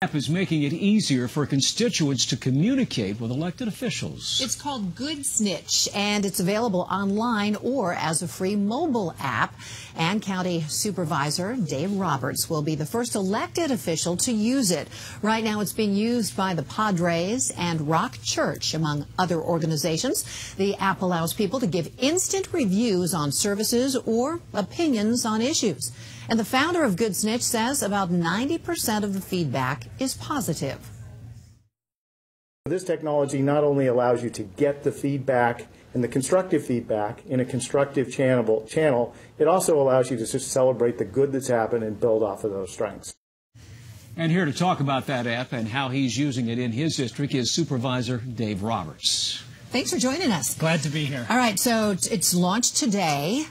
App is making it easier for constituents to communicate with elected officials. It's called Goodsnitch, and it's available online or as a free mobile app. And County Supervisor Dave Roberts will be the first elected official to use it. Right now it's being used by the Padres and Rock Church, among other organizations. The app allows people to give instant reviews on services or opinions on issues. And the founder of Goodsnitch says about 90% of the feedback is positive. This technology not only allows you to get the feedback and the constructive feedback in a constructive channel, it also allows you to just celebrate the good that's happened and build off of those strengths. And here to talk about that app and how he's using it in his district is Supervisor Dave Roberts. Thanks for joining us. Glad to be here. All right, so it's launched today.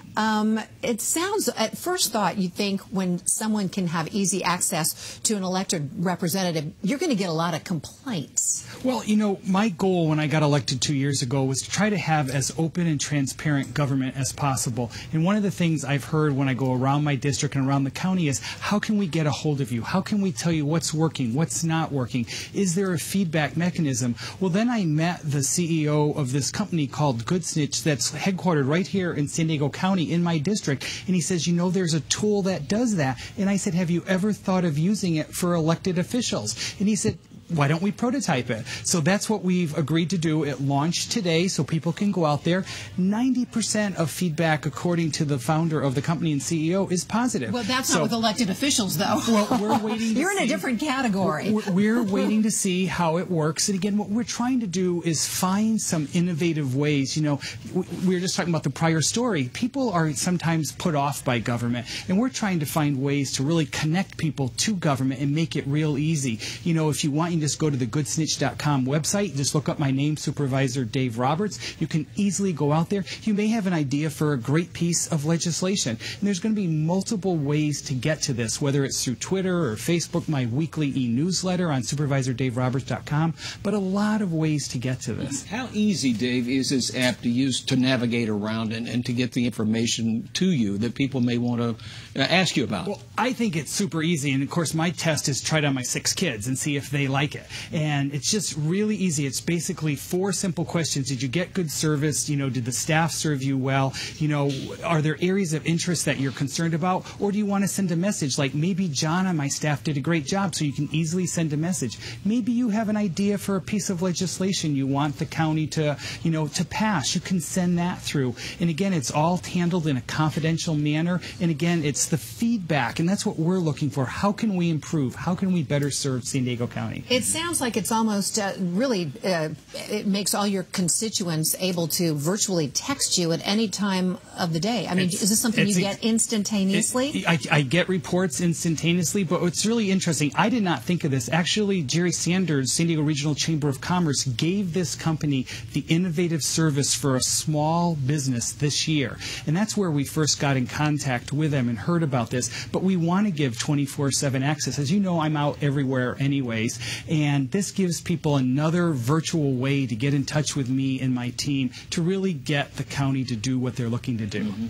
It sounds, at first thought, you think when someone can have easy access to an elected representative, you're going to get a lot of complaints. Well, you know, my goal when I got elected 2 years ago was to try to have as open and transparent government as possible. And one of the things I've heard when I go around my district and around the county is, how can we get a hold of you? How can we tell you what's working, what's not working? Is there a feedback mechanism? Well, then I met the CEO of this company called Goodsnitch that's headquartered right here in San Diego County in my district, and he says, you know, there's a tool that does that. And I said, have you ever thought of using it for elected officials? And he said, why don't we prototype it? So that's what we've agreed to do. It launched today so people can go out there. 90% of feedback, according to the founder of the company and CEO, is positive. Well, that's not with elected officials, though. Well, we're waiting to You're in a different category. We're waiting to see how it works. And again, what we're trying to do is find some innovative ways. You know, we were just talking about the prior story. People are sometimes put off by government, and we're trying to find ways to really connect people to government and make it real easy. You know, if you want, you can just go to the Goodsnitch.com website. Just look up my name, Supervisor Dave Roberts. You can easily go out there. You may have an idea for a great piece of legislation. And there's going to be multiple ways to get to this, whether it's through Twitter or Facebook, my weekly e-newsletter on SupervisorDaveRoberts.com, but a lot of ways to get to this. How easy, Dave, is this app to use to navigate around and to get the information to you that people may want to ask you about? Well, I think it's super easy. And, of course, my test is try it on my 6 kids and see if they like it. And it's just really easy. It's basically 4 simple questions. Did you get good service? You know, did the staff serve you well? You know, are there areas of interest that you're concerned about? Or do you want to send a message like, maybe John on my staff did a great job, so you can easily send a message. Maybe you have an idea for a piece of legislation you want the county to, you know, to pass. You can send that through. And again, it's all handled in a confidential manner. And again, it's the feedback, and that's what we're looking for. How can we improve? How can we better serve San Diego County? It sounds like it's almost it makes all your constituents able to virtually text you at any time of the day. I mean, is this something you get instantaneously? I get reports instantaneously, but what's really interesting, I did not think of this. Actually, Jerry Sanders, San Diego Regional Chamber of Commerce, gave this company the innovative service for a small business this year. And that's where we first got in contact with them and heard about this. But we want to give 24/7 access. As you know, I'm out everywhere anyways. And this gives people another virtual way to get in touch with me and my team to really get the county to do what they're looking to do. Mm-hmm.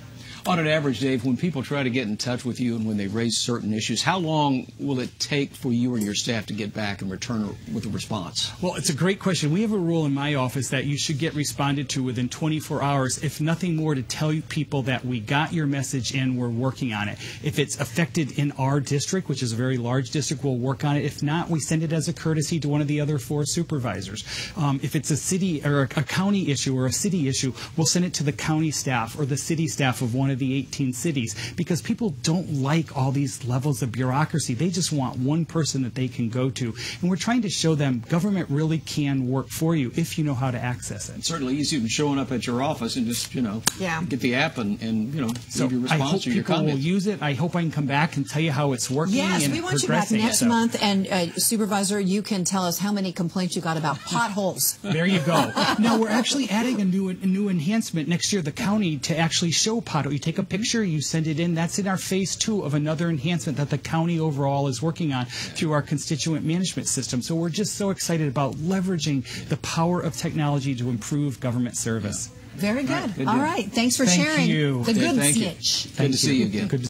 On an average, Dave, when people try to get in touch with you and when they raise certain issues, how long will it take for you and your staff to get back and return with a response? Well, it's a great question. We have a rule in my office that you should get responded to within 24 hours, if nothing more, to tell you people that we got your message and we're working on it. If it's affected in our district, which is a very large district, we'll work on it. If not, we send it as a courtesy to one of the other 4 supervisors. If it's a city or a county issue or a city issue, we'll send it to the county staff or the city staff of one of the 18 cities, because people don't like all these levels of bureaucracy. They just want one person that they can go to. And we're trying to show them government really can work for you if you know how to access it. It's certainly easier than showing up at your office and just, you know, get the app and you know, leave your response or your comment. I hope people will use it. I hope I can come back and tell you how it's working. Yes, and we want you back next month. And Supervisor, you can tell us how many complaints you got about potholes. There you go. No, we're actually adding a new enhancement next year, the county, to actually show potholes. You take a picture, you send it in. That's in our phase 2 of another enhancement that the county overall is working on through our constituent management system. So we're just so excited about leveraging the power of technology to improve government service. Very good. All right. Thanks for sharing you. the Goodsnitch. Good to see you again.